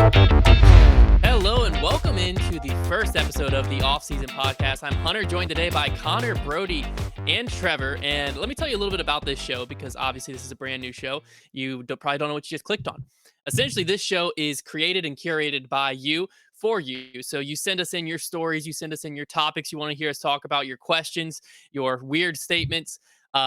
Hello and welcome into the first episode of the Offseason podcast. I'm Hunter, joined today by Konner, Brodie, and Trevor. And let me tell you a little bit about this show because obviously this is a brand new show. You probably don't know what you just clicked on. Essentially, this show is created and curated by you for you. So you send us in your stories, you send us in your topics you want to hear us talk about, your questions, your weird statements,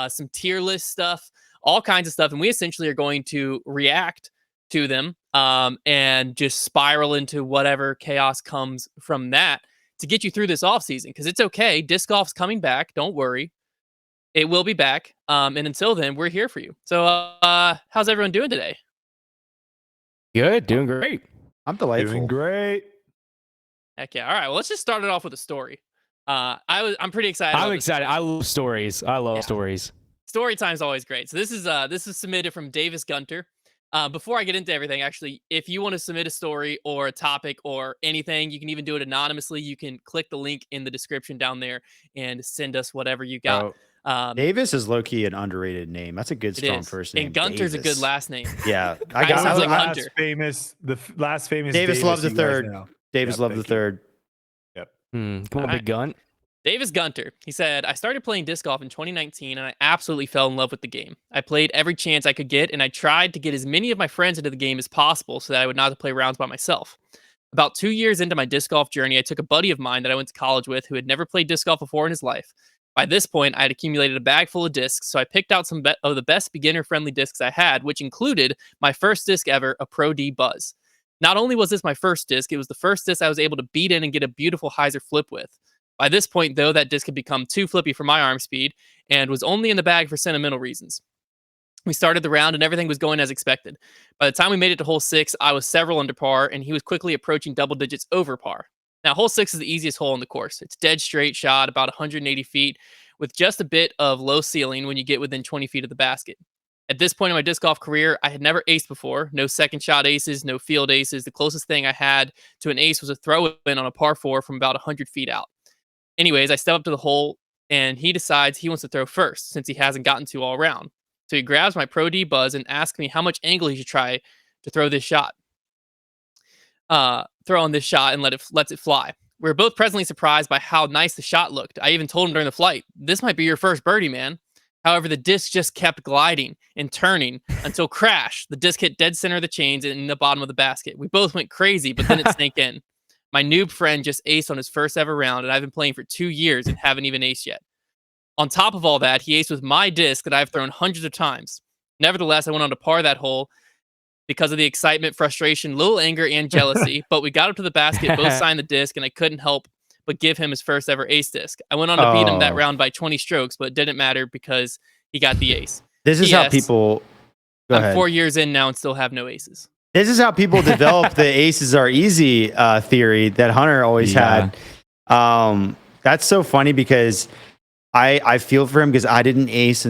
some tier list stuff, all kinds of stuff. And we essentially are going to react to them and just spiral into whatever chaos comes from that to get you through this off season, because it's okay. Disc golf's coming back. Don't worry. It will be back. And until then, we're here for you. So how's everyone doing today? Good. Doing great. I'm delightful. Doing great. Heck yeah. All right. Well, let's just start it off with a story. I'm pretty excited. I'm excited. I love stories. I love stories. Story time is always great. So this is submitted from Davis Gunter. Before I get into everything, actually, if you want to submit a story or a topic or anything, you can even do it anonymously. You can click the link in the description down there and send us whatever you got. Davis is low-key an underrated name. That's a good, strong first name. And Gunter's Davis. a good last name. Yeah. I got sounds like Hunter. The last famous Davis Love the third. Davis Love the third. Yep. Come on, Big Gun. Davis Gunter. He said, I started playing disc golf in 2019 and I absolutely fell in love with the game. I played every chance I could get and I tried to get as many of my friends into the game as possible so that I would not have to play rounds by myself. About 2 years into my disc golf journey, I took a buddy of mine that I went to college with who had never played disc golf before in his life. By this point, I had accumulated a bag full of discs, so I picked out some of the best beginner-friendly discs I had, which included my first disc ever, a Pro D Buzz. Not only was this my first disc, it was the first disc I was able to beat in and get a beautiful hyzer flip with. By this point, though, that disc had become too flippy for my arm speed and was only in the bag for sentimental reasons. We started the round and everything was going as expected. By the time we made it to hole 6, I was several under par and he was quickly approaching double digits over par. Now, hole 6 is the easiest hole on the course. It's dead straight shot, about 180 feet, with just a bit of low ceiling when you get within 20 feet of the basket. At this point in my disc golf career, I had never aced before. No second shot aces, no field aces. The closest thing I had to an ace was a throw in on a par 4 from about 100 feet out. Anyways, I step up to the hole, and he decides he wants to throw first, since he hasn't gotten to all round. So he grabs my Pro D Buzz and asks me how much angle he should try to throw this shot. Throw on this shot and lets it fly. We were both pleasantly surprised by how nice the shot looked. I even told him during the flight, this might be your first birdie, man. However, the disc just kept gliding and turning until crash. The disc hit dead center of the chains and in the bottom of the basket. We both went crazy, but then it sank in. My noob friend just aced on his first ever round, and I've been playing for 2 years and haven't even aced yet. On top of all that, he aced with my disc that I've thrown hundreds of times. Nevertheless, I went on to par that hole because of the excitement, frustration, little anger, and jealousy. But we got up to the basket, both signed the disc, and I couldn't help but give him his first ever ace disc. I went on to beat him that round by 20 strokes, but it didn't matter because he got the ace. This is how people... I'm 4 years in now and still have no aces. This is how people develop the aces are easy theory that Hunter always had. That's so funny because I feel for him because I didn't ace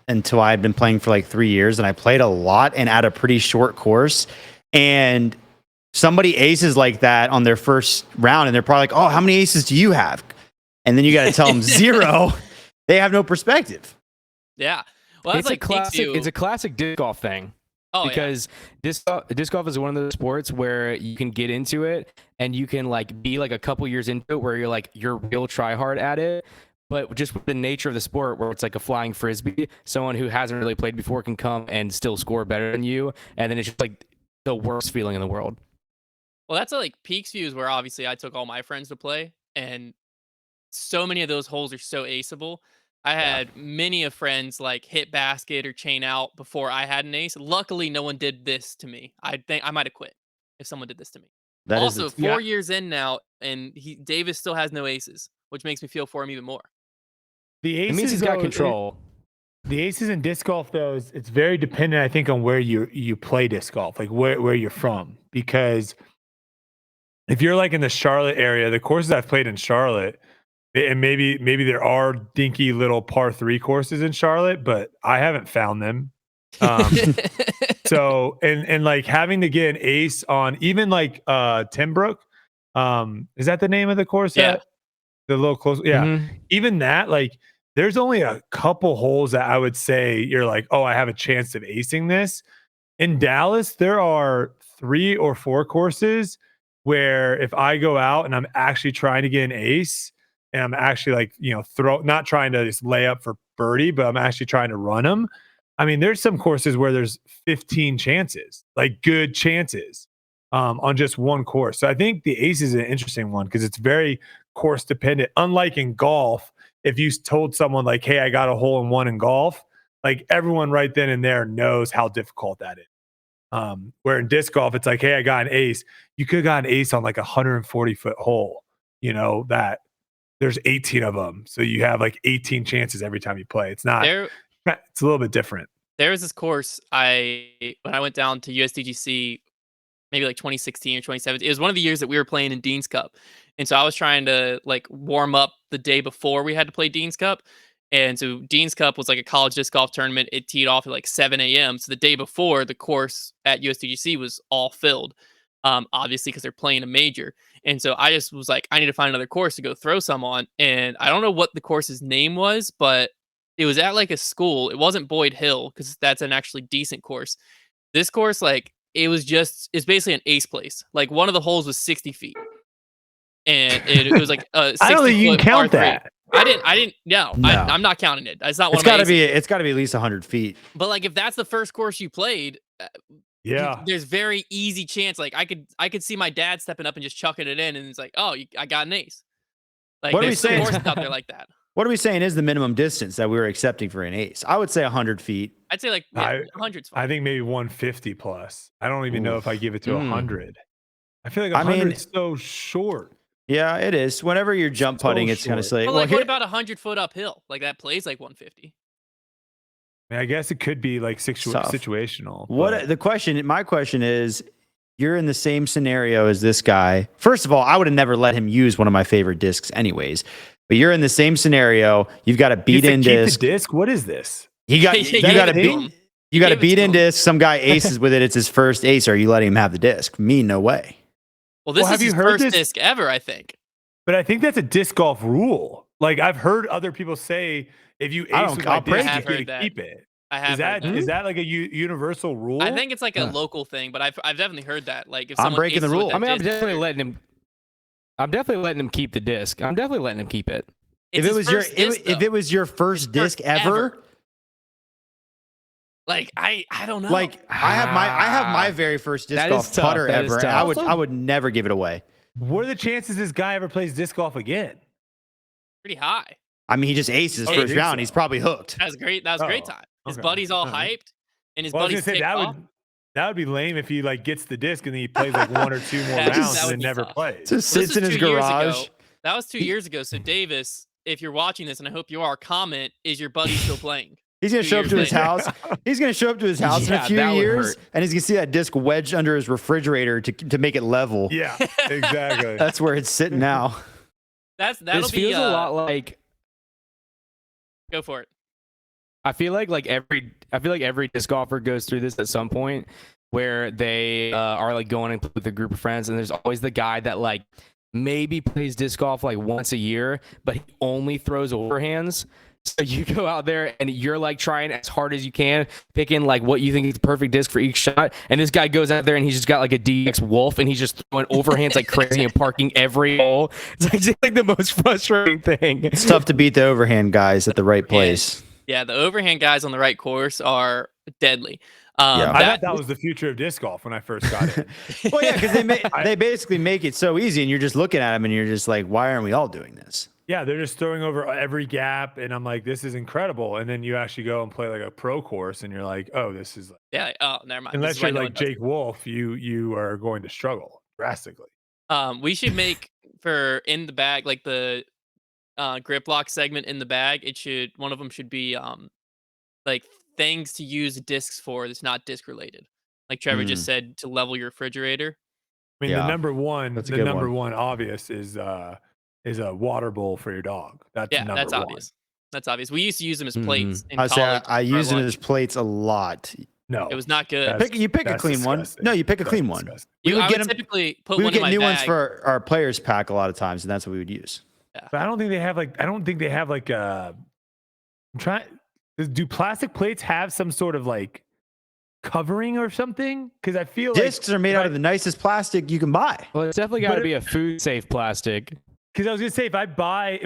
until I had been playing for like 3 years, and I played a lot and at a pretty short course. And somebody aces like that on their first round, and they're probably like, oh, how many aces do you have? And then you got to tell them 0. They have no perspective. Yeah. Well, that's it's a classic disc golf thing. Because disc golf is one of those sports where you can get into it and you can like be like a couple years into it where you're real try hard at it, but just with the nature of the sport where it's like a flying frisbee, someone who hasn't really played before can come and still score better than you, and then it's just like the worst feeling in the world. Well, that's like Peaks Views where obviously I took all my friends to play, and so many of those holes are so aceable. I had many of friends like hit basket or chain out before I had an ace. Luckily, no one did this to me. I think I might have quit if someone did this to me. Also, 4 years in now, and Davis still has no aces, which makes me feel for him even more. The aces, it means he's got control. The aces in disc golf, though, it's very dependent, I think, on where you play disc golf, like where you're from. Because if you're like in the Charlotte area, the courses I've played in Charlotte, and maybe there are dinky little par 3 courses in Charlotte, but I haven't found them. So and like having to get an ace on even like Timbrook, is that the name of the course? Yeah, the little close. Yeah, even that, like there's only a couple holes that I would say you're like, oh, I have a chance of acing this. In Dallas, there are 3 or 4 courses where if I go out and I'm actually trying to get an ace, and I'm actually like, not trying to just lay up for birdie, but I'm actually trying to run them. I mean, there's some courses where there's 15 chances, like good chances, on just one course. So I think the ace is an interesting one because it's very course dependent. Unlike in golf, if you told someone like, "Hey, I got a hole in one in golf," like everyone right then and there knows how difficult that is. Where in disc golf, it's like, "Hey, I got an ace." You could have got an ace on like a 140-foot hole, that there's 18 of them. So you have like 18 chances every time you play. It's a little bit different. There was this course when I went down to USDGC, maybe like 2016 or 2017. It was one of the years that we were playing in Dean's Cup. And so I was trying to like warm up the day before we had to play Dean's Cup. And so Dean's Cup was like a college disc golf tournament. It teed off at like 7 a.m. So the day before, the course at USDGC was all filled, obviously because they're playing a major. And so I just was like, I need to find another course to go throw some on. And I don't know what the course's name was, but it was at like a school. It wasn't Boyd Hill because that's an actually decent course. This course, like, it's basically an ace place. Like one of the holes was 60 feet. And it was like a 60 I don't think you can count that. I didn't. No. I'm not counting it. It's not one. It's got to be. It's got to be at least 100 feet. But like, if that's the first course you played, there's very easy chance. Like I could see my dad stepping up and just chucking it in, and it's like, oh, I got an ace. Like what are we there's some saying? courses out there like that. What are we saying is the minimum distance that we were accepting for an ace? I would say 100 feet. I'd say like 100's fine. I think maybe 150 plus. I don't even know if I give it to 100. I feel like 100 is so short. Yeah, it is. Whenever you're jump putting, it's kind of silly. Well, like, what about 100-foot uphill? Like that plays like 150. I mean, I guess it could be like situational. My question is, you're in the same scenario as this guy. First of all, I would have never let him use one of my favorite discs anyways. But you're in the same scenario. You've got a beat-in disc. What is this? You got a beat-in disc. Some guy aces with it. It's his first ace. Are you letting him have the disc? Me, no way. Well, this is his first disc ever, I think. But I think that's a disc golf rule. Like I've heard other people say, if you ace with my disc, you get to keep it. I have. Is that like a universal rule? I think it's like a local thing, but I've definitely heard that. Like if I'm breaking the rule. I mean, I'm definitely letting him keep the disc. I'm definitely letting him keep it. If it was your first disc ever. Like I don't know. Like I have my very first disc golf putter ever. I would never give it away. What are the chances this guy ever plays disc golf again? Pretty high. I mean, he just aced his first round. So. He's probably hooked. That was great. That was a great time. His buddy's all hyped, and his buddy's that would be lame if he like gets the disc and then he plays like 1 or 2 more rounds and then never plays. Just sits in his garage. That was 2 years ago. So Davis, if you're watching this, and I hope you are, comment: is your buddy still playing? He's gonna show up to his house. He's gonna show up to his house in a few years, and he's gonna see that disc wedged under his refrigerator to make it level. Yeah, exactly. That's where it's sitting now. This feels a lot like. Go for it. I feel like every disc golfer goes through this at some point, where they are like going and play with a group of friends, and there's always the guy that like maybe plays disc golf like once a year, but he only throws overhands. So you go out there and you're like trying as hard as you can, picking like what you think is the perfect disc for each shot. And this guy goes out there and he's just got like a DX Wolf and he's just throwing overhands like crazy and parking every hole. It's just like the most frustrating thing. It's tough to beat the overhand guys at the right place. Yeah, the overhand guys on the right course are deadly. I thought that was the future of disc golf when I first got it. Well, yeah, because they basically make it so easy, and you're just looking at them, and you're just like, why aren't we all doing this? Yeah, they're just throwing over every gap, and I'm like, this is incredible. And then you actually go and play like a pro course, and you're like, oh, this is like, never mind. Unless you're like Jake Wolf, you are going to struggle drastically. We should make for in the bag like the grip lock segment in the bag. One of them should be like things to use discs for that's not disc related. Like Trevor just said, to level your refrigerator. I mean, the number one obvious is a water bowl for your dog. That's obvious. That's obvious. We used to use them as plates in college. I use them as plates a lot. No, it was not good. You pick a clean one. No, you pick a clean one. We would typically put one in my bag. We would get new ones for our players pack a lot of times, and that's what we would use. Yeah. But I don't think they have like I'm trying. Do plastic plates have some sort of like covering or something? Because I feel discs are made out of the nicest plastic you can buy. Well, it's definitely got to be a food safe plastic. Because I was gonna say if I buy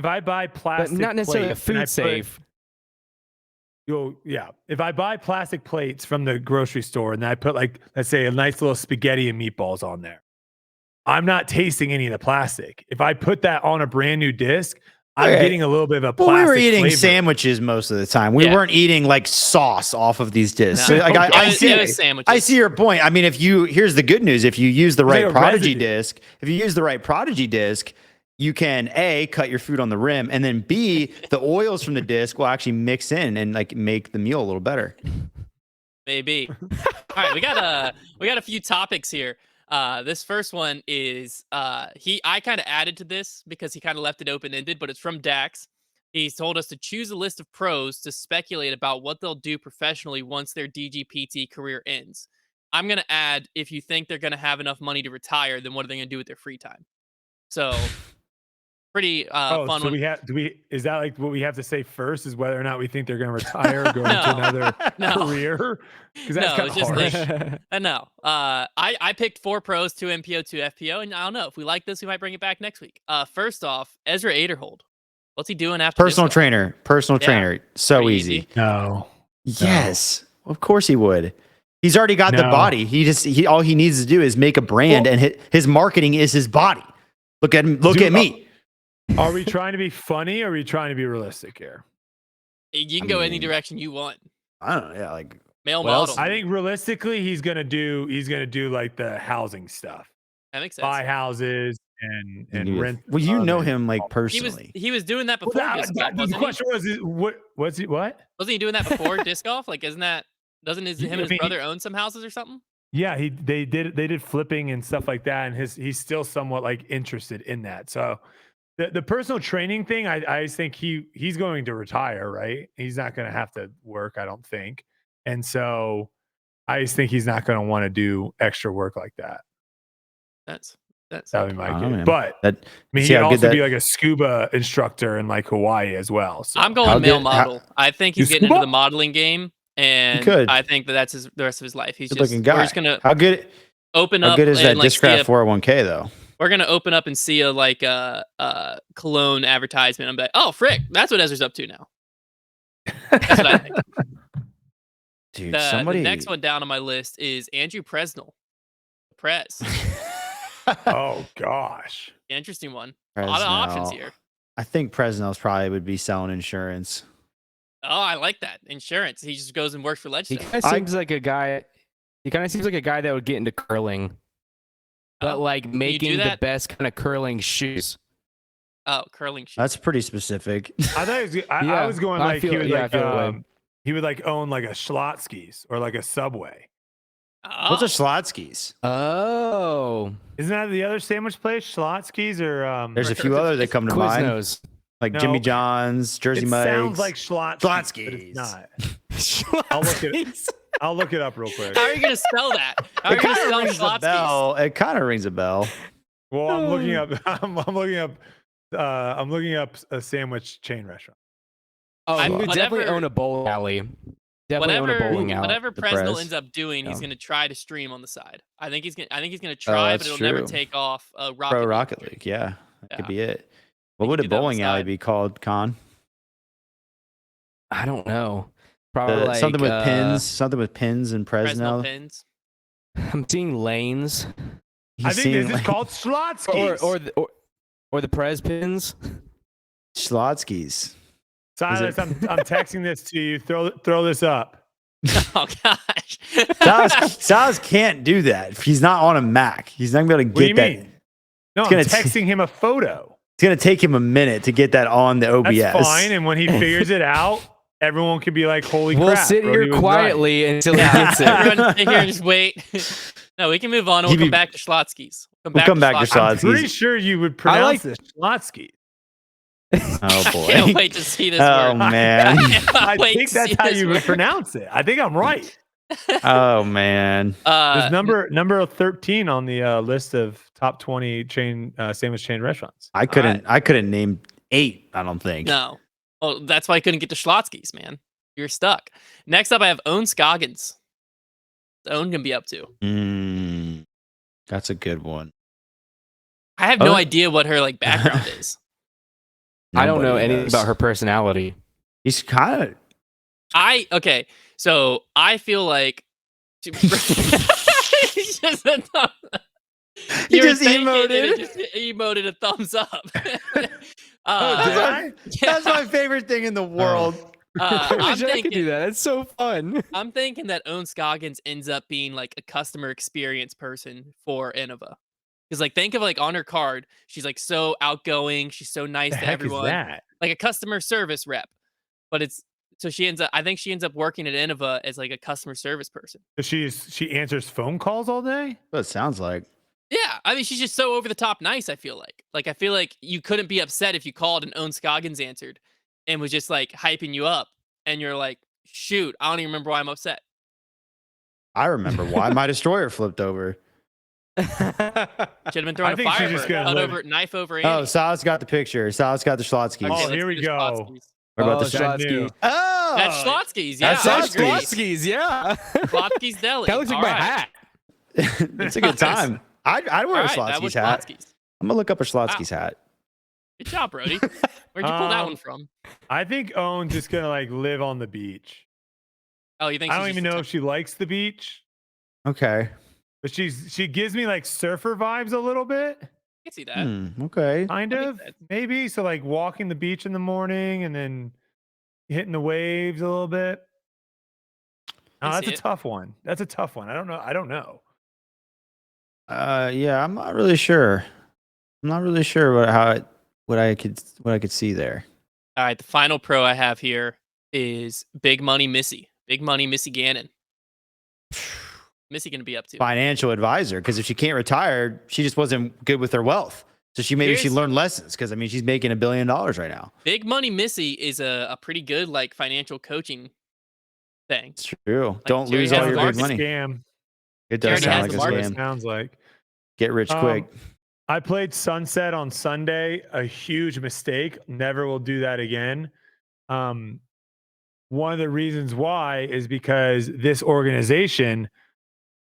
plastic, But not necessarily a plates and I food safe. If I buy plastic plates from the grocery store and I put like, let's say, a nice little spaghetti and meatballs on there, I'm not tasting any of the plastic. If I put that on a brand new disc, I'm getting a little bit of a plastic we were eating flavor. sandwiches most of the time. We weren't eating like sauce off of these discs. No. So, like, I see your point. I mean, here's the good news. If you use the right Prodigy disc, you can A, cut your food on the rim, and then B, the oils from the disc will actually mix in and like make the meal a little better. Maybe. All right, we got a few topics here. This first one is I kind of added to this because he kind of left it open-ended, but it's from Dax. He's told us to choose a list of pros to speculate about what they'll do professionally once their DGPT career ends. I'm gonna add, if you think they're gonna have enough money to retire, then what are they gonna do with their free time? So pretty fun so one. Is that like what we have to say first, is whether or not we think they're going to retire or go into another career? Because that's kind of hard. No. I picked 4 pros, 2 MPO, 2 FPO, and I don't know. If we like this, we might bring it back next week. First off, Ezra Aderhold. What's he doing after Personal trainer. So easy. No. Yes. Of course he would. He's already got the body. All he needs to do is make a brand, and his marketing is his body. Look at him. Look at me. Are we trying to be funny or are we trying to be realistic here? You can go any direction you want. I don't know. Yeah, like male model. I think realistically, he's gonna do like the housing stuff. That makes sense. Buy houses and rent. Well, you know him like personally. He was doing that before disc golf. The question was, what? Wasn't he doing that before disc golf? Like, doesn't him and his brother own some houses or something? Yeah, they did flipping and stuff like that, and he's still somewhat like interested in that. So the personal training thing, I think he's going to retire, right? He's not going to have to work, I don't think, and so I just think he's not going to want to do extra work like that. That would be my guess. But I mean, he could also be like a scuba instructor in like Hawaii as well. So. I'm going male model. I think he's getting into the modeling game. And I think that's the rest of his life. He's just looking guy. We're just gonna open up. How good is that Discraft 401k though? We're gonna open up and see a cologne advertisement. I'm like, oh frick, that's what Ezra's up to now. That's what I think. Dude, the next one down on my list is Andrew Presnell. Prez. Oh gosh, interesting one. Presnell. A lot of options here. I think Presnell's probably would be selling insurance. Oh, I like that. Insurance. He just goes and works for Ledgestone. He kind of seems like a guy. He kind of seems like a guy that would get into curling, but like making the best kind of curling shoes. Oh, curling shoes. That's pretty specific. I was going like he would like own like a Schlotzsky's or like a Subway. Oh. What's a Schlotzsky's? Oh, isn't that the other sandwich place? Schlotzsky's or there's a few others that come to mind. Like Jimmy John's, Jersey Mike's. Sounds like Schlotzsky's. But it's not. I'll look it up real quick. How are you gonna spell that? How are you gonna spell Schlotzsky's? It kind of rings a bell. Well, I'm looking up. I'm looking up a sandwich chain restaurant. Oh, he would definitely own a bowling alley. Whatever Presnell ends up doing, he's gonna try to stream on the side. I think he's gonna try, but it'll never take off. Rocket League, yeah, that could be it. What would a bowling alley be called, Con? I don't know. Probably like, something with pins. Something with pins and Presnell. Pins. I'm seeing lanes. I think this is called Schlotzsky's. Or the Prez pins. Schlotzsky's. Silas, I'm texting this to you. Throw this up. Oh gosh. Silas can't do that. He's not on a Mac. He's not gonna be able to get that. Mean? No, I'm texting him a photo. It's going to take him a minute to get that on the OBS. That's fine. And when he figures it out, everyone can be like, holy crap. We'll sit here quietly until he gets it. Everyone sit here and just wait. No, we can move on. We'll come back to Schlotzsky's. We'll come back to Schlotzsky's. I'm pretty sure you would pronounce this Schlotzsky. Oh, boy. I can't wait to see this word. Man. I think that's how you would pronounce it. I think I'm right. Oh, man. There's number 13 on the list of top 20 sandwich chain restaurants. I couldn't name 8, I don't think. No. Well, that's why I couldn't get to Schlotzsky's, man. You're stuck. Next up, I have Owen Scoggins. Owen can be up to? That's a good one. I have no idea what her like background is. I don't know anything about her personality. He's kind of. Okay, so I feel like he just emoted a thumbs up. That's my favorite thing in the world. I wish I could do that. It's so fun. I'm thinking that Owen Scoggins ends up being like a customer experience person for Innova. Because like think of like on her card, she's like so outgoing, she's so nice to everyone. Like a customer service rep. But I think she ends up working at Innova as like a customer service person. So she answers phone calls all day? What it sounds like. Yeah, I mean she's just so over the top nice, I feel like. Like I feel like you couldn't be upset if you called and Owen Scoggins answered and was just like hyping you up and you're like, shoot, I don't even remember why I'm upset. I remember why my destroyer flipped over. Should have been throwing a fire knife over Andy. Oh, Sal's got the picture. Sal's got the Schlotzkys. Oh, here we go. What about the Schlotzkys? Oh, that's Schlotzkys. Yeah, that's Schlotzkys. Yeah, Schlotzkys Deli. That looks like my hat. It's a good time. I'd wear a Schlotzkys hat. I'm gonna look up a Schlotzkys hat. Good job, Brodie. Where'd you pull that one from? I think Owen's just gonna like live on the beach. Oh, you think? I don't even know if she likes the beach. Okay. But she gives me like surfer vibes a little bit. I can see that. Okay. Kind of. Maybe. So like walking the beach in the morning and then hitting the waves a little bit. Oh, that's a tough one. That's a tough one. I don't know. Yeah, I'm not really sure. I'm not really sure what I could see there. All right, the final pro I have here is Big Money Missy. Big Money Missy Gannon. Missy gonna be up to financial advisor, because if she can't retire, she just wasn't good with her wealth. So she learned lessons, because I mean she's making $1 billion right now. Big Money Missy is a pretty good like financial coaching thing. It's true. Like, don't lose all your big money. Scam. It does sound like a scam. Sounds like. Get rich quick. I played Sunset on Sunday. A huge mistake. Never will do that again. One of the reasons why is because this organization,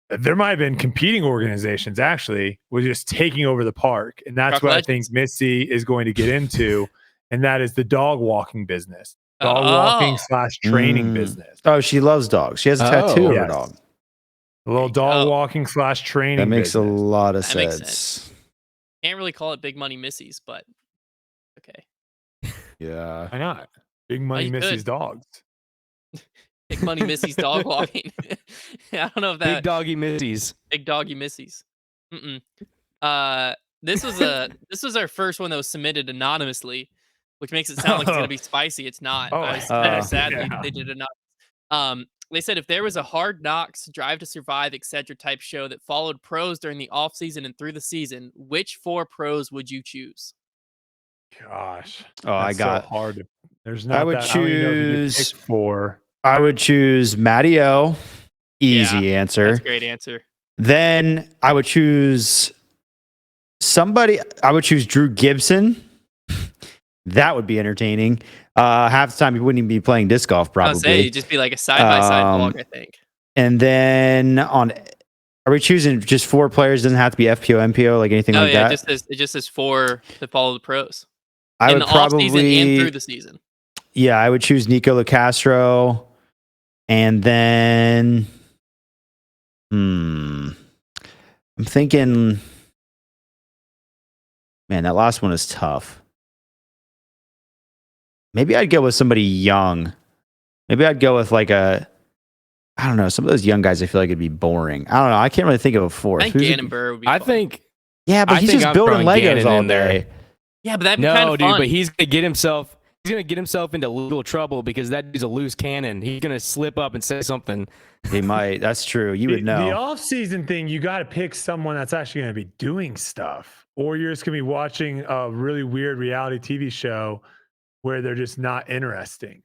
there might have been competing organizations actually, was just taking over the park. And that's what I think Missy is going to get into. And that is the dog walking business. Dog walking / training business. Oh, she loves dogs. She has a tattoo of her dog. A little dog walking / training. That makes business. a lot of sense. Can't really call it Big Money Missy's, but okay. Yeah. Why not? Big Money Missy's dogs. Big Money Missy's dog walking. I don't know if that Big Doggy Missy's. Big Doggy Missy's. This was our first one that was submitted anonymously, which makes it sound like it's gonna be spicy. It's not. I was sad they did it not. They said if there was a Hard Knocks, Drive to Survive, etc. type show that followed pros during the off season and through the season, which 4 pros would you choose? Gosh. Oh, I got so hard. There's not. I would choose 4. I would choose Matty O. Easy answer. That's a great answer. Then I would choose somebody. I would choose Drew Gibson. That would be entertaining. Half the time he wouldn't even be playing disc golf, probably. I'll say it'd just be like a side-by-side walk, I think. And then are we choosing just 4 players? Doesn't have to be FPO, MPO, like anything like that? It just says 4 to follow the pros. I would the probably off-season and through the season. Yeah, I would choose Nico LaCastro. And then I'm thinking, man, that last one is tough. Maybe I'd go with somebody young. Maybe I'd go with like I don't know, some of those young guys I feel like it'd be boring. I don't know. I can't really think of a 4th. I think Gannon Burr would be fun. Yeah, but he's just building Legos all day. Yeah, but that'd be kind of fun. But he's gonna get himself into legal trouble because that dude's a loose cannon. He's gonna slip up and say something. He might. That's true. You would know. The off-season thing, you got to pick someone that's actually going to be doing stuff, or you're just going to be watching a really weird reality TV show where they're just not interesting.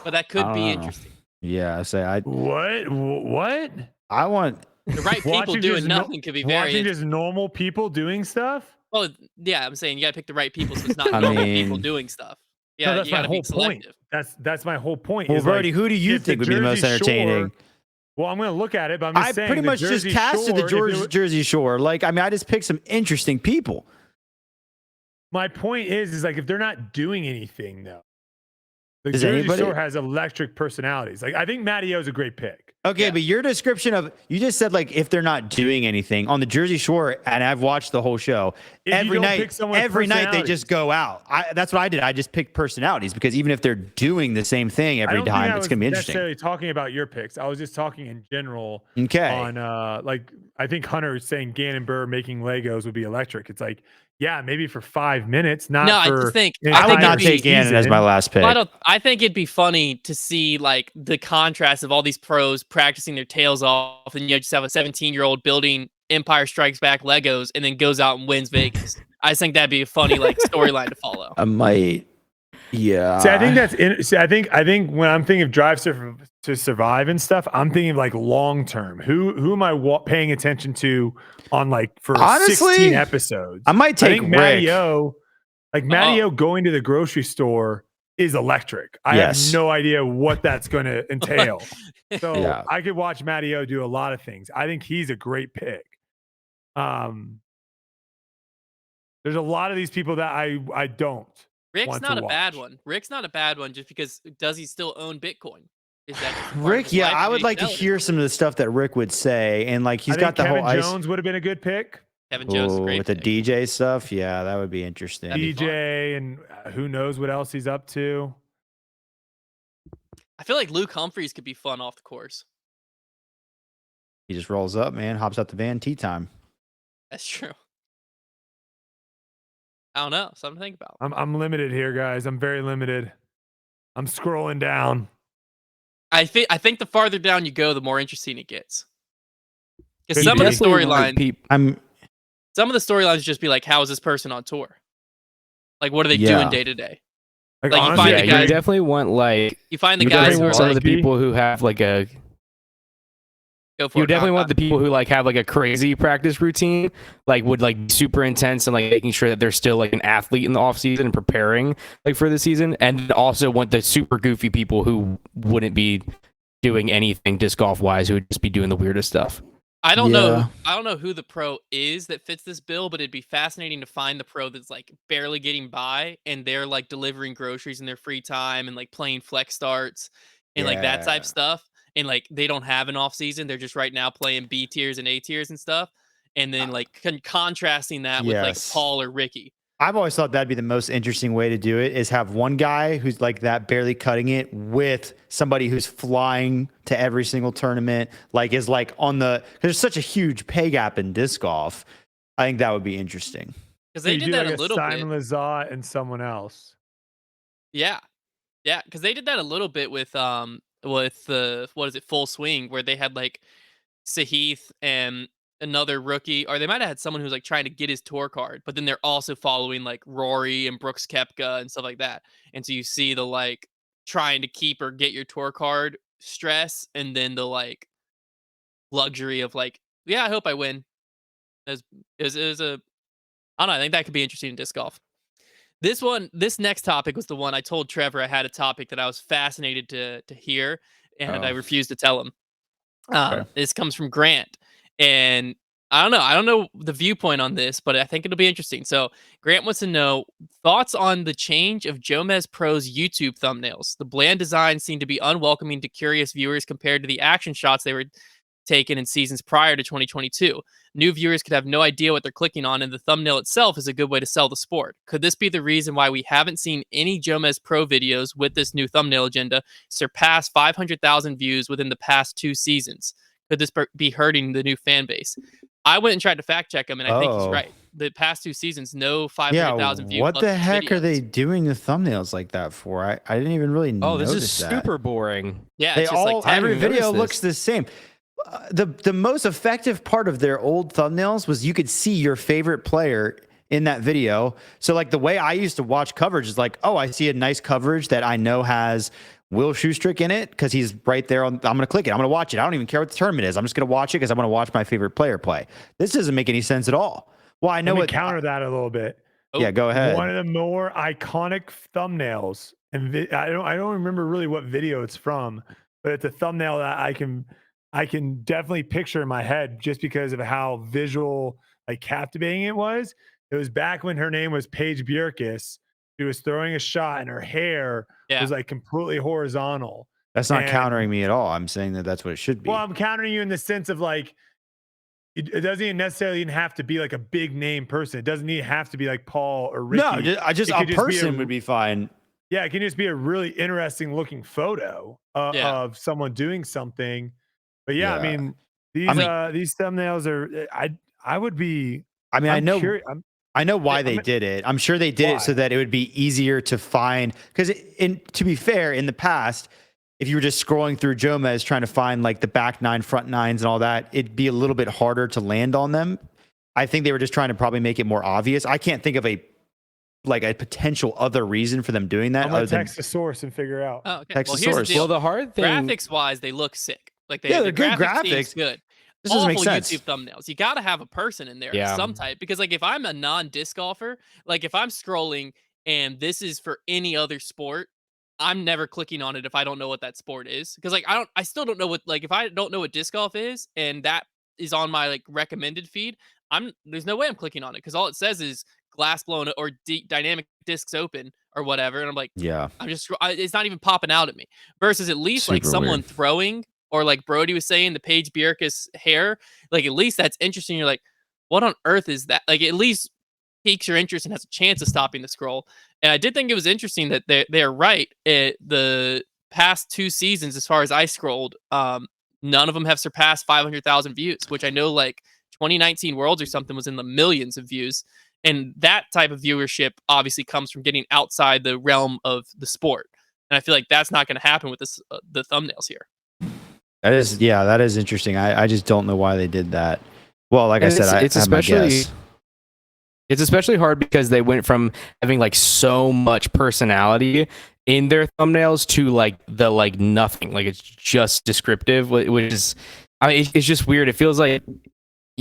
But that could be interesting. Yeah, What? I want the right people doing nothing could be very watching just normal people doing stuff. Well, yeah, I'm saying you got to pick the right people, so it's not normal people doing stuff. Yeah, no, that's you got my to whole be selective. Point. That's my whole point. Well, Brodie, who do you think would be the most entertaining? Well, I'm going to look at it, but I'm just saying. I pretty much just casted the Jersey Shore. Like, I mean, I just picked some interesting people. My point is like if they're not doing anything though, the Does Jersey anybody- Shore has electric personalities. Like I think Matty O is a great pick. Okay, but your description of you just said like if they're not doing anything on the Jersey Shore, and I've watched the whole show. Every night they just go out. That's what I did. I just picked personalities because even if they're doing the same thing every time, it's gonna be interesting. Necessarily talking about your picks. I was just talking in general. Okay. On like I think Hunter is saying Gannon Burr making Legos would be electric. It's like yeah, maybe for 5 minutes. Not no, for, I just think I would not take Gannon as my last pick. Well, I think it'd be funny to see like the contrast of all these pros practicing their tails off, and you just have a 17-year-old building Empire Strikes Back Legos, and then goes out and wins Vegas. I just think that'd be a funny like storyline to follow. I might. Yeah. See, I think I think when I'm thinking of Drive to Survive and stuff, I'm thinking like long term. Who am I paying attention to on like for Honestly, 16 episodes? I might take Rick. Matty O, like Matty O going to the grocery store is electric. I have no idea what that's going to entail. So I could watch Matty O do a lot of things. I think he's a great pick. There's a lot of these people that I don't. Rick's not a bad one. Rick's not a bad one just because does he still own Bitcoin? Is that just Rick? Yeah, I would like to hear some of the stuff that Rick would say, and like he's got the Kevin whole Jones would have been a good pick. Kevin Jones is a great with pick. the DJ stuff. Yeah, that would be interesting. DJ and who knows what else he's up to. I feel like Luke Humphreys could be fun off the course. He just rolls up, man, hops out the van, tea time. That's true. I don't know. Something to think about. I'm limited here, guys. I'm very limited. I'm scrolling down. I think the farther down you go, the more interesting it gets. Because some of the storylines just be like, how is this person on tour? Like, what are they doing day to day? Like you find the guys, you definitely want like you find the guys who are some like, of the people who have like a. You definitely want the people who like have like a crazy practice routine, like would like super intense and like making sure that they're still like an athlete in the off season and preparing like for the season, and also want the super goofy people who wouldn't be doing anything disc golf wise, who would just be doing the weirdest stuff. I don't know who the pro is that fits this bill, but it'd be fascinating to find the pro that's like barely getting by and they're like delivering groceries in their free time and like playing flex starts and like that type stuff. And like they don't have an off season; they're just right now playing B tiers and A tiers and stuff. And then like contrasting that with like Paul or Ricky. I've always thought that'd be the most interesting way to do it is have one guy who's like that barely cutting it with somebody who's flying to every single tournament, like is like on the, because there's such a huge pay gap in disc golf. I think that would be interesting. Because they did that like a little bit. Simon Lazat and someone else. Yeah. Yeah. Because they did that a little bit with the, what is it, Full Swing, where they had like Sahith and another rookie, or they might have had someone who's like trying to get his tour card, but then they're also following like Rory and Brooks Koepka and stuff like that. And so you see the like trying to keep or get your tour card stress, and then the like luxury of like, yeah, I hope I win. Is a, I don't know. I think that could be interesting in disc golf. This next topic was the one I told Trevor I had a topic that I was fascinated to hear, and I refused to tell him. This comes from Grant. And I don't know the viewpoint on this, but I think it'll be interesting. So Grant wants to know thoughts on the change of JomezPro's YouTube thumbnails. The bland designs seem to be unwelcoming to curious viewers compared to the action shots they were taken in seasons prior to 2022. New viewers could have no idea what they're clicking on, and the thumbnail itself is a good way to sell the sport. Could this be the reason why we haven't seen any JomezPro videos with this new thumbnail agenda surpass 500,000 views within the past 2 seasons? Could this be hurting the new fan base? I went and tried to fact check him, and I think he's right. The past 2 seasons, no 500,000 views. What the heck are they doing the thumbnails like that for? I didn't even really notice that. Oh, this is super boring. Yeah, they it's just like every video looks the same. The most effective part of their old thumbnails was you could see your favorite player in that video. So like the way I used to watch coverage is like, oh, I see a nice coverage that I know has Will Schustrick in it because he's right there. I'm going to click it. I'm going to watch it. I don't even care what the tournament is. I'm just going to watch it because I want to watch my favorite player play. This doesn't make any sense at all. Well, I know Let me counter that a little bit. Yeah, go ahead. One of the more iconic thumbnails, and I don't remember really what video it's from, but it's a thumbnail that I can definitely picture in my head just because of how visual, like captivating it was. It was back when her name was Paige Bjerkes. She was throwing a shot and her hair was like completely horizontal. That's not countering me at all. I'm saying that that's what it should be. Well, I'm countering you in the sense of like, it doesn't even necessarily even have to be like a big name person. It doesn't have to be like Paul or Ricky. No, a person would be fine. Yeah, it can just be a really interesting looking photo of someone doing something. But I mean, these thumbnails are. I would be. I mean, I know why they did it. I'm sure they did it so that it would be easier to find. Because, to be fair, in the past, if you were just scrolling through Jomez trying to find like the back nine, front nines, and all that, it'd be a little bit harder to land on them. I think they were just trying to probably make it more obvious. I can't think of a potential other reason for them doing that. I'm gonna text the source and figure out. Oh, okay. Text well, the here's source. The deal. Well, the hard thing, graphics wise, they look sick. Like they're the good graphics. Good. This doesn't make sense. YouTube thumbnails. You got to have a person in there of some type, because like if I'm a non-disc golfer, like if I'm scrolling and this is for any other sport, I'm never clicking on it if I don't know what that sport is. Because like I still don't know what, like if I don't know what disc golf is and that is on my like recommended feed, there's no way I'm clicking on it, because all it says is glass blown or dynamic discs open or whatever, and I'm like, I'm just it's not even popping out at me. Versus at least like someone throwing, or like Brodie was saying, the Paige Bjerkes hair, like at least that's interesting. You're like, what on earth is that? Like at least piques your interest and has a chance of stopping the scroll. And I did think it was interesting that they're right. The past 2 seasons, as far as I scrolled, none of them have surpassed 500,000 views, which I know like 2019 Worlds or something was in the millions of views. And that type of viewership obviously comes from getting outside the realm of the sport. And I feel like that's not going to happen with the thumbnails here. That is interesting. I just don't know why they did that. Well, like I said, it's especially hard because they went from having like so much personality in their thumbnails to like the like nothing. Like it's just descriptive, which is, I mean, it's just weird. It feels like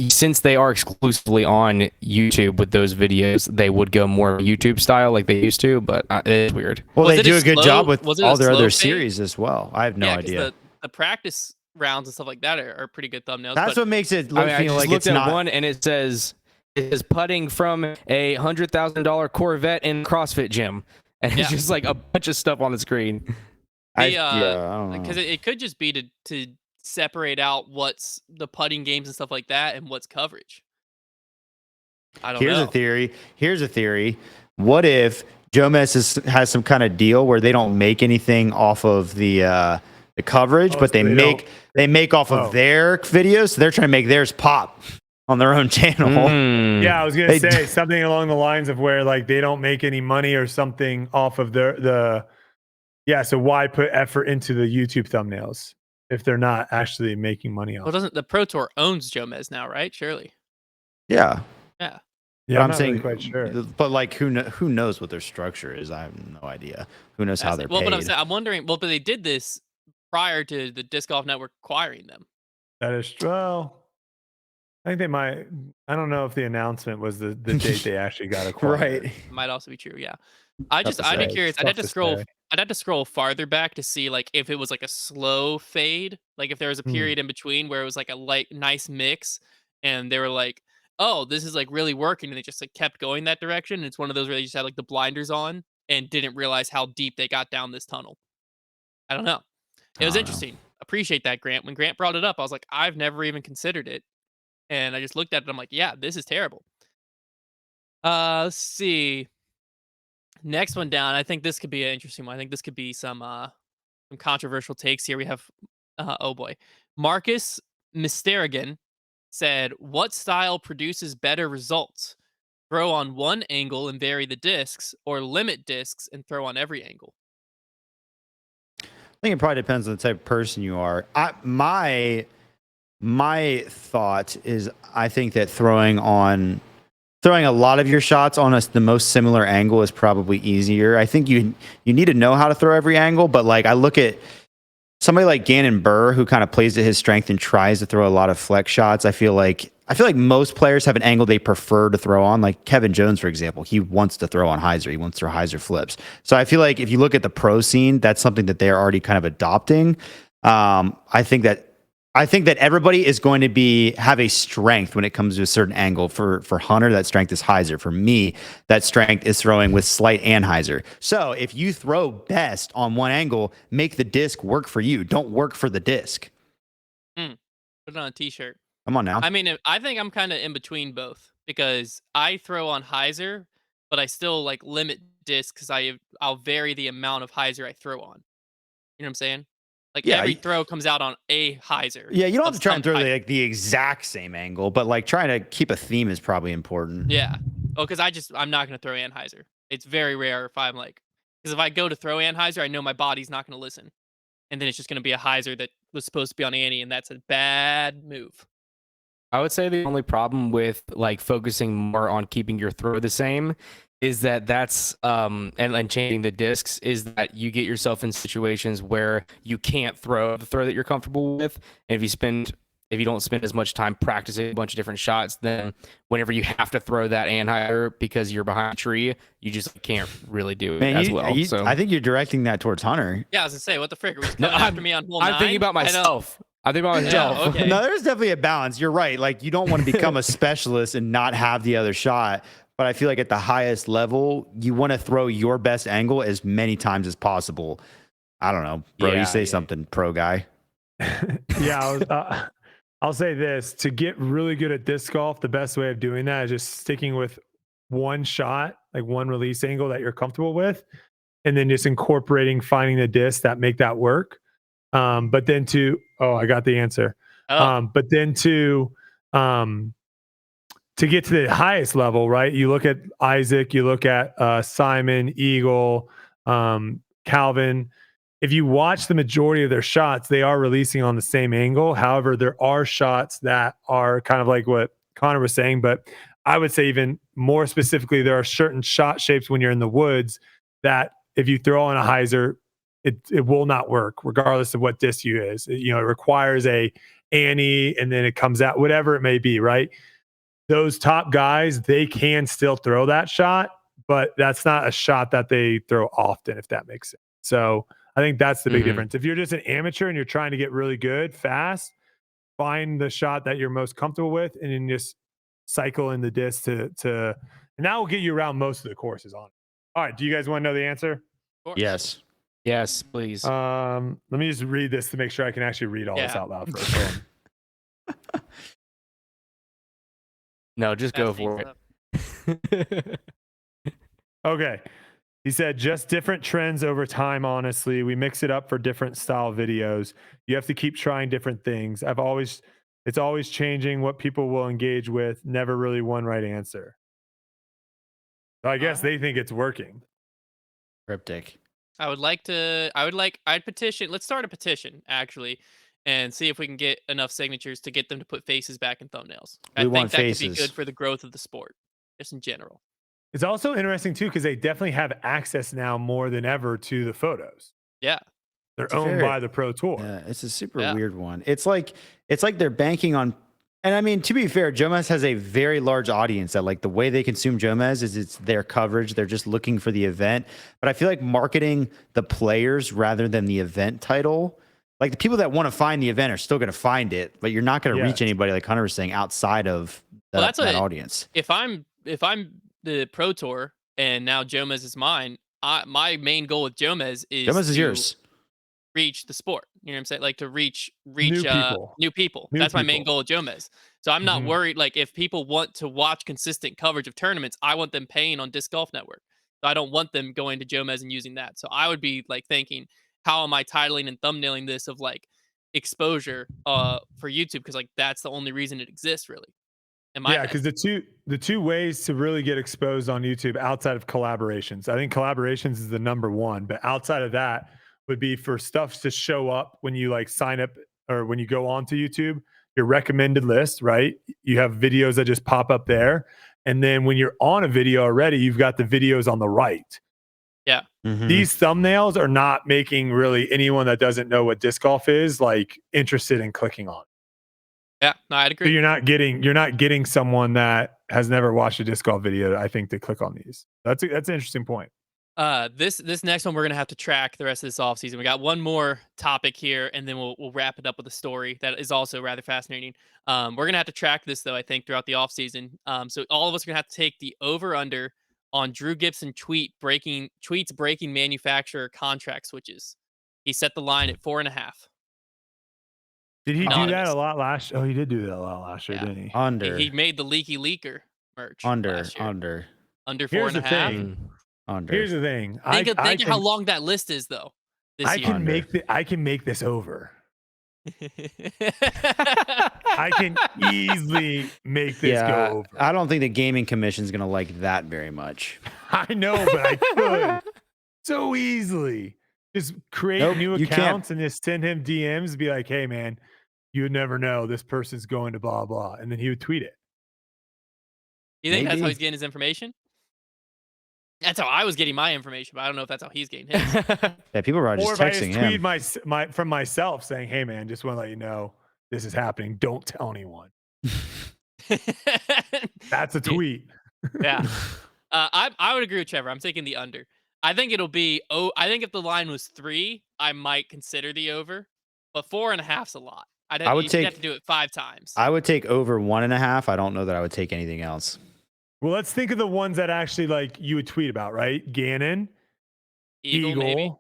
since they are exclusively on YouTube with those videos, they would go more YouTube style like they used to, but it's weird. Well, they do a good job with all their other series as well. I have no idea. The practice rounds and stuff like that are pretty good thumbnails. That's what makes it look like it's not one, and it says putting from a $100,000 Corvette in CrossFit gym, and it's just like a bunch of stuff on the screen. I don't know. Because it could just be to separate out what's the putting games and stuff like that and what's coverage. I don't know. Here's a theory. What if Jomez has some kind of deal where they don't make anything off of the coverage, but they make off of their videos, so they're trying to make theirs pop on their own channel. Yeah, I was gonna say something along the lines of where like they don't make any money or something off of so why put effort into the YouTube thumbnails if they're not actually making money off? Well, doesn't the Pro Tour owns Jomez now, right? Surely. Yeah. I'm saying, really quite sure. But like, who knows what their structure is? I have no idea. Who knows how they're paid? But I'm wondering. Well, but they did this prior to the Disc Golf Network acquiring them. That is true. I think they might. I don't know if the announcement was the date they actually got acquired. Right. It might also be true. Yeah. I'd be curious. I'd have to scroll farther back to see like if it was like a slow fade, like if there was a period in between where it was like a nice mix, and they were like, "Oh, this is like really working," and they just like kept going that direction. And it's one of those where they just had like the blinders on and didn't realize how deep they got down this tunnel. I don't know. It was interesting. Appreciate that, Grant. When Grant brought it up, I was like, I've never even considered it. And I just looked at it. I'm like, yeah, this is terrible. Let's see. Next one down. I think this could be an interesting one. I think this could be some controversial takes here. We have, oh boy, Marcus Misterigan said, "What style produces better results? Throw on one angle and vary the discs, or limit discs and throw on every angle?" I think it probably depends on the type of person you are. My thought is, I think that throwing a lot of your shots on the most similar angle is probably easier. I think you need to know how to throw every angle, but like I look at somebody like Gannon Burr, who kind of plays to his strength and tries to throw a lot of flex shots. I feel like most players have an angle they prefer to throw on. Like Kevin Jones, for example, he wants to throw on hyzer. He wants to throw hyzer flips. So I feel like if you look at the pro scene, that's something that they're already kind of adopting. I think that I think that everybody is going to have a strength when it comes to a certain angle. For Hunter, that strength is hyzer. For me, that strength is throwing with slight and hyzer. So if you throw best on one angle, make the disc work for you. Don't work for the disc. Put it on a t-shirt. Come on now. I mean, I think I'm kind of in between both because I throw on hyzer, but I still like limit disc because I'll vary the amount of hyzer I throw on. You know what I'm saying? Like every throw comes out on a hyzer. Yeah, you don't have to try and throw the exact same angle, but like trying to keep a theme is probably important. Yeah. Oh, because I'm not going to throw Anheuser. It's very rare if I'm like, because if I go to throw Anheuser, I know my body's not going to listen. And then it's just going to be a hyzer that was supposed to be on Annie, and that's a bad move. I would say the only problem with like focusing more on keeping your throw the same is that's and changing the discs is that you get yourself in situations where you can't throw the throw that you're comfortable with. And if you don't spend as much time practicing a bunch of different shots, then whenever you have to throw that anheuser because you're behind a tree, you just can't really do it as well. So I think you're directing that towards Hunter. Yeah, I was gonna say, what the frick? Are we coming after me on hole 9? I'm thinking about myself. I think about myself. Yeah, okay. No, there's definitely a balance. You're right. Like you don't want to become a specialist and not have the other shot. But I feel like at the highest level, you want to throw your best angle as many times as possible. I don't know, bro. You say something, pro guy. Yeah, I'll say this: to get really good at disc golf, the best way of doing that is just sticking with one shot, like one release angle that you're comfortable with, and then just finding the disc that make that work. But then I got the answer. But then to get to the highest level, right? You look at Isaac, you look at Simon, Eagle, Calvin. If you watch the majority of their shots, they are releasing on the same angle. However, there are shots that are kind of like what Konner was saying, but I would say even more specifically, there are certain shot shapes when you're in the woods that if you throw on a hyzer, it will not work regardless of what disc you is. It requires a Annie and then it comes out, whatever it may be, right? Those top guys, they can still throw that shot, but that's not a shot that they throw often, if that makes sense. So I think that's the big difference. If you're just an amateur and you're trying to get really good fast, find the shot that you're most comfortable with and then just cycle in the disc and that will get you around most of the courses on it. All right. Do you guys want to know the answer? Yes. Yes, please. Let me just read this to make sure I can actually read all this out loud first. No, just go for it. Okay. He said, just different trends over time, honestly. We mix it up for different style videos. You have to keep trying different things. It's always changing what people will engage with. Never really one right answer. So I guess they think it's working. Cryptic. I'd petition. Let's start a petition, actually, and see if we can get enough signatures to get them to put faces back in thumbnails. I think that could be good for the growth of the sport, just in general. It's also interesting, too, because they definitely have access now more than ever to the photos. Yeah. They're owned by the Pro Tour. Yeah, it's a super weird one. It's like they're banking on, and I mean, to be fair, Jomez has a very large audience that like the way they consume Jomez is it's their coverage. They're just looking for the event. But I feel like marketing the players rather than the event title, like the people that want to find the event are still going to find it, but you're not going to reach anybody, like Konner was saying, outside of that audience. If I'm the Pro Tour and now Jomez is mine, my main goal with Jomez is yours. Reach the sport. You know what I'm saying? Like to reach new people. That's my main goal with Jomez. So I'm not worried. Like if people want to watch consistent coverage of tournaments, I want them paying on Disc Golf Network. So I don't want them going to Jomez and using that. So I would be like thinking, how am I titling and thumbnailing this of like exposure for YouTube? Because like that's the only reason it exists, really. Because the two ways to really get exposed on YouTube outside of collaborations, I think collaborations is the number one, but outside of that would be for stuff to show up when you like sign up or when you go on to YouTube, your recommended list, right? You have videos that just pop up there. And then when you're on a video already, you've got the videos on the right. Yeah. These thumbnails are not making really anyone that doesn't know what disc golf is like interested in clicking on. Yeah, no, I'd agree. So you're not getting someone that has never watched a disc golf video, I think, to click on these. That's an interesting point. This next one we're gonna have to track the rest of this offseason. We got one more topic here, and then we'll wrap it up with a story that is also rather fascinating. We're gonna have to track this though, I think, throughout the offseason. So all of us are gonna have to take the over under on Drew Gibson tweets breaking manufacturer contract switches. He set the line at 4.5. Did he do that Anonymous. a lot last? Oh, he did do that a lot last year, Yeah. didn't he? Under. He made the leaky leaker merch Under. last year. Under. Under Here's the 4.5. thing. Under. Here's the thing. Think of how long that list is, though. I Year. can make this over. I can easily make this go over. I don't think the gaming commission is going to like that very much. I know, but I could so easily just create new accounts and just send him DMs and be like, hey, man, you would never know this person's going to blah, blah. And then he would tweet it. You think that's how he's getting his information? That's how I was getting my information, but I don't know if that's how he's getting his. Yeah, people were just texting him. Or if I just tweet from myself saying, hey, man, just want to let you know this is happening. Don't tell anyone. That's a tweet. Yeah. I would agree with Trevor. I'm taking the under. I think it'll be, I think if the line was 3, I might consider the over, but 4.5's a lot. You'd have to do it 5 times. I would take over 1.5. I don't know that I would take anything else. Well, let's think of the ones that actually like you would tweet about, right? Gannon, Eagle. Maybe.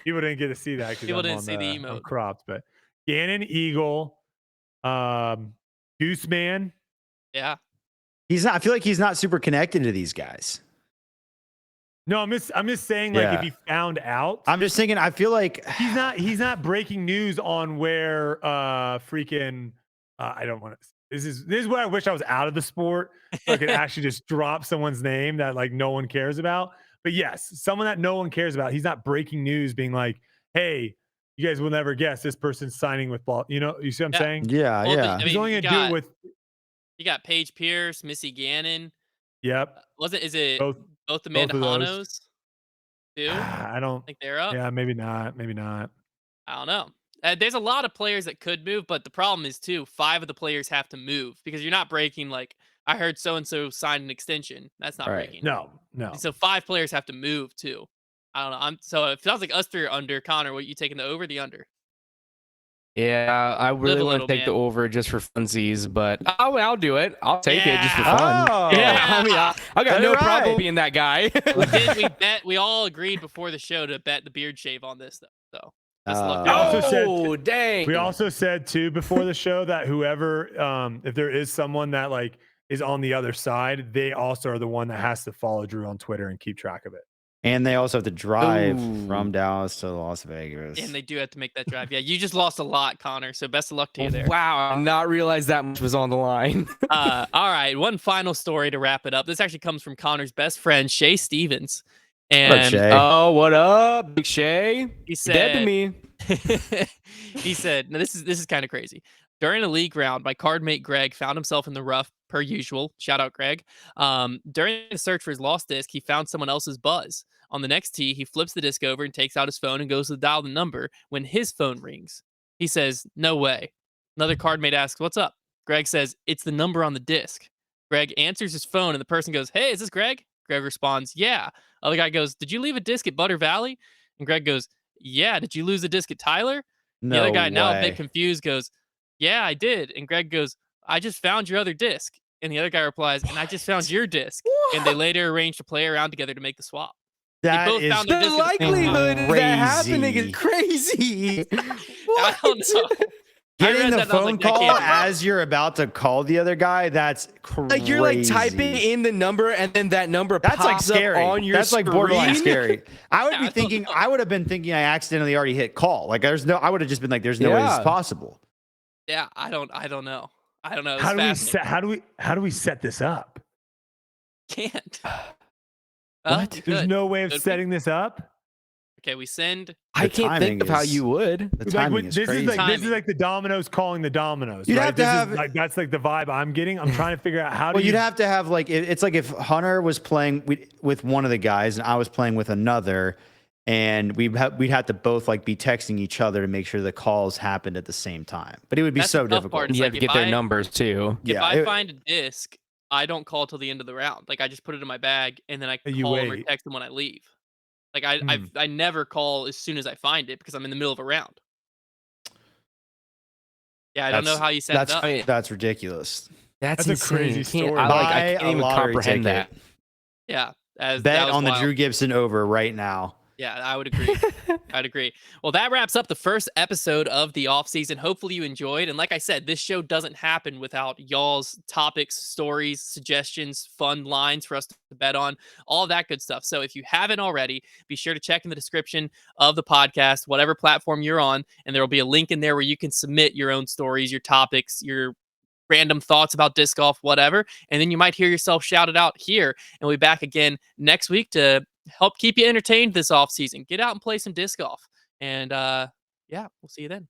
People didn't get to see that because people didn't see the emote cropped, but Gannon, Eagle, Goose Man. Yeah, he's not. I feel like he's not super connected to these guys. No, I'm just saying, like, if he found out. I'm just thinking. I feel like he's not breaking news on where freaking. I don't want to. This is where I wish I was out of the sport. So I could actually just drop someone's name that like no one cares about. But yes, someone that no one cares about. He's not breaking news, being like, "Hey, you guys will never guess this person's signing with ball." You know, you see what I'm saying? Yeah, well, yeah. He's only gonna do it with. You got Paige Pierce, Missy Gannon. Yep. Is it both the Mandahanos too? I don't think they're up. Yeah, maybe not. Maybe not. I don't know. There's a lot of players that could move, but the problem is too, 5 of the players have to move because you're not breaking like I heard so and so signed an extension. That's not breaking. No. So 5 players have to move too. I don't know. So it sounds like us 3 are under. Konner, what you taking, the over, the under? Yeah, I really want to take the over just for funsies, but I'll do it. I'll take it just for fun. I mean, I got no problem being that guy. We all agreed before the show to bet the beard shave on this though. So. Dang. We also said too before the show that whoever, if there is someone that like is on the other side, they also are the one that has to follow Drew on Twitter and keep track of it. And they also have to drive from Dallas to Las Vegas. And they do have to make that drive. Yeah, you just lost a lot, Konner. So best of luck to you there. Wow, I did not realize that much was on the line. All right, one final story to wrap it up. This actually comes from Connor's best friend, Shay Stevens. And what up, Shay? Oh, what up, Big Shay? He said, dead to me. He said, now this is kind of crazy. During a league round, my card mate Greg found himself in the rough per usual. Shout out Greg. During the search for his lost disc, he found someone else's buzz. On the next tee, he flips the disc over and takes out his phone and goes to dial the number when his phone rings. He says, no way. Another card mate asks, what's up? Greg says, it's the number on the disc. Greg answers his phone and the person goes, hey, is this Greg? Greg responds, yeah. Other guy goes, did you leave a disc at Butter Valley? And Greg goes, yeah. Did you lose a disc at Tyler? No the other guy, way. now a bit confused, goes, yeah, I did. And Greg goes, I just found your other disc. And the other guy replies, and I just found your disc. And they later arranged to play around together to make the swap. That is the likelihood of that happening is crazy. I don't know. Getting the phone call as you're about to call the other guy, that's crazy. Like you're like typing in the number and then that number pops like scary. up on your That's screen. like borderline scary. I would have been thinking I accidentally already hit call. Like I would have just been like, there's no way this is possible. Yeah, I don't know. I don't know. How do we set this up? Can't. What? There's no way of setting this up? Okay, we send. I can't think of how you would. The timing is crazy. This is like the dominoes calling the dominoes. You'd right? have to have that's like the vibe I'm getting. I'm trying to figure out how. Well, you'd have to have like it's like if Hunter was playing with one of the guys and I was playing with another, and we'd have to both like be texting each other to make sure the calls happened at the same time. But it would be so difficult. You have to get their numbers too. If I find a disc I don't call till the end of the round. Like I just put it in my bag and then I You call them or wait. text them when I leave. Like Hmm. I never call as soon as I find it because I'm in the middle of a round. Yeah, I don't know how you set it up. That's ridiculous. That's a insane. crazy story. I Buy can't a even lottery comprehend ticket. that. Yeah, Bet that was on the wild. Drew Gibson over right now. Yeah, I would agree. I'd agree. Well, that wraps up the first episode of the offseason. Hopefully you enjoyed. And like I said, this show doesn't happen without y'all's topics, stories, suggestions, fun lines for us to bet on, all that good stuff. So if you haven't already, be sure to check in the description of the podcast, whatever platform you're on, and there will be a link in there where you can submit your own stories, your topics, your random thoughts about disc golf, whatever. And then you might hear yourself shouted out here. And we'll be back again next week to help keep you entertained this off season. Get out and play some disc golf. And yeah, we'll see you then.